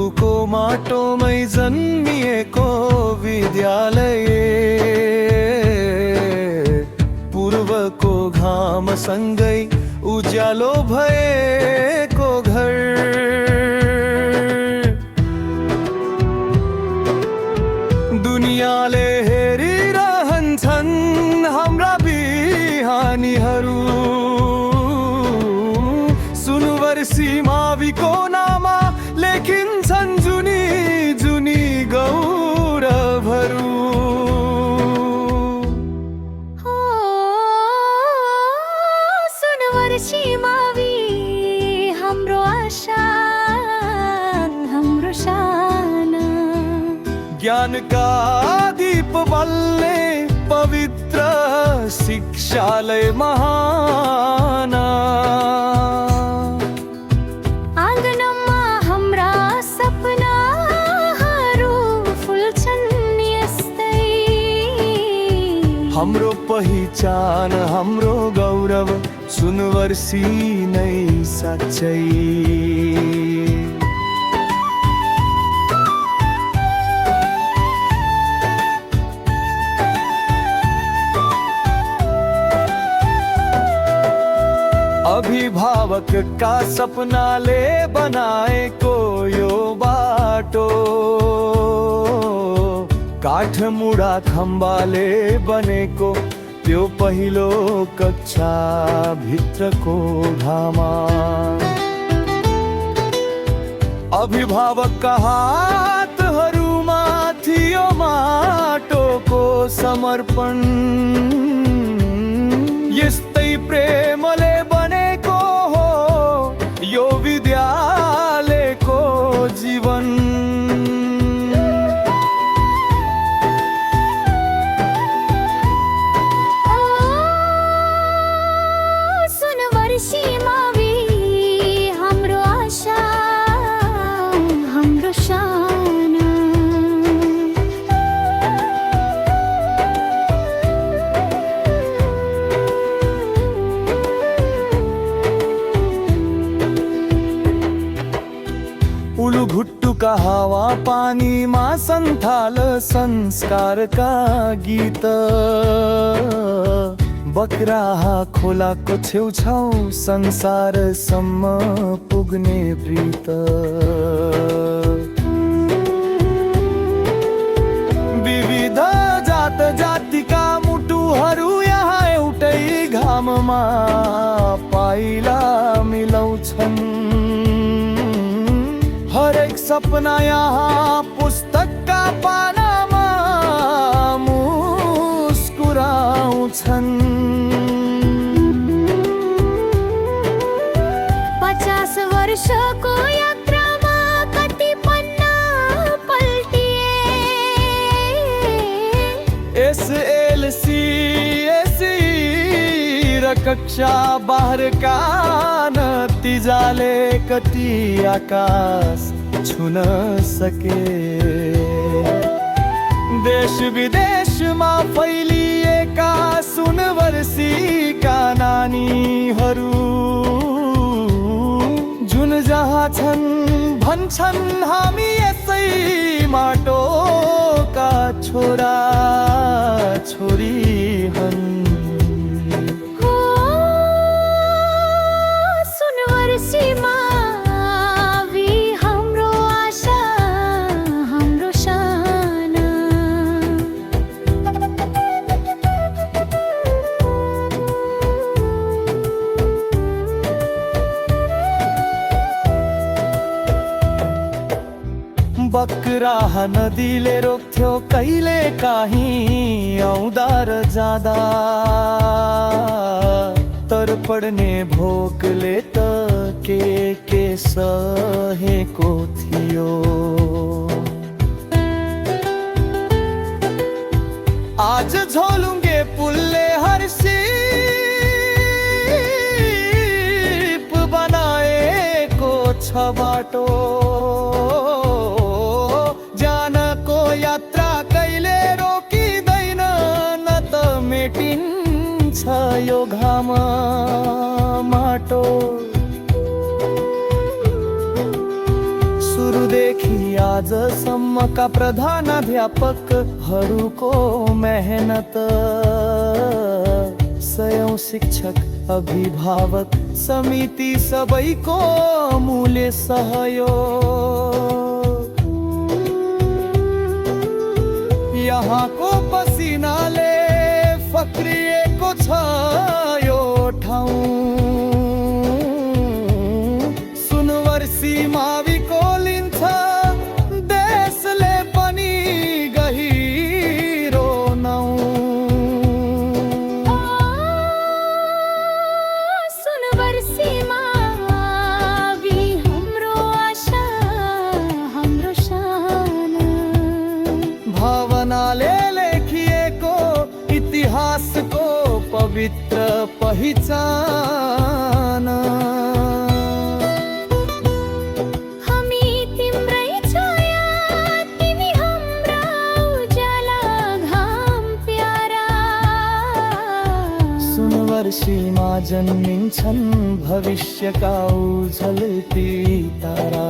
मुटुको माटोमै जन्मिएको विद्यालय, पूर्वको घामसँगै उज्यालो भएको घर। दुनियाँले हेरिरहन्छन् हाम्रा बिहानीहरू, सुनवर्सी माविको नाममा लेखिन्छन् जुनी जुनी गौरवहरू। सुनवर्सी मावि हाम्रो आशा, हाम्रो शान, ज्ञानका दीप बल्ने पवित्र शिक्षालय महान। आँगनमा हाम्रा सपनाहरू फुल्छन् यस्तै, हाम्रो पहिचान हाम्रो गौरव सुनवर्सी नै साँच्चै। अभिभावक का सपनाले बनाएको यो बाटो, काठमुढा खम्बाले बनेको त्यो पहिलो कक्षा भित्रको ढामा। अभिभावकका हातहरूमा थियो माटोको समर्पण, यस्तै प्रेमले बनेको हो यो विद्यालयको जीवन। सुनवर्सी मावि हाम्रो आशा, हाम्रो शान। उलुघुट्टुका हावा पानीमा सन्थाल संस्कारका गीत, बक्राहा खोलाको छेउछाउ संसारसम्म पुग्ने प्रीत। विविध जात जातिका मुटुहरू यहाँ एउटै घाममा पाइला मिलाउँछन्। हरेक सपना यहाँ पुस्तकका पानामा मुस्कुराउँछन्। 50 वर्षको यात्रामा कति पन्ना पल्टिए, एसएलसी र कक्षा बाह्रका नतिजाले कति आकाश छुन सके। देश विदेशमा फैलिएका सुनवर्सीका नानीहरू, जुन जहाँ छन् भन्छन् हामी यसै माटोका छोरा छोरी हन्। सुनवर्सी मावि हाम्रो आशा, हाम्रो शान। बक्राहा नदीले रोक्थ्यो कहिले काहीँ आउँदा र जाँदा, तर पड्ने भोकले त के सहेको थियो। आज झोलुङ्गे पुलले हर्षिप बनाएको छ बाटो, जानको यात्रा कहिले रोकिँदैन न त मेटिन्छ यो घाम माटो। सुरुदेखि आजसम्मका प्रधानाध्यापकहरूको मेहनत, सयौं शिक्षक अभिभावक समिति सबैको मूल्य सहयोग, यहाँको पसिनाले फक्रिएको छ यो ठाउँ। सुनवर्सी माविको लिन्छ देशले पनि गहिरो नाउँ। सुनवर्सी मावि हाम्रो आशा हाम्रो शान, भावनाले लेखिएको इतिहासको पवित्र पहिचान। हामी तिम्रै छाया तिमी हाम्रा उज्याला घाम प्यारा। सुनवर्सीमा जन्मिन्छन् भविष्यका उज्जवल ती तारा।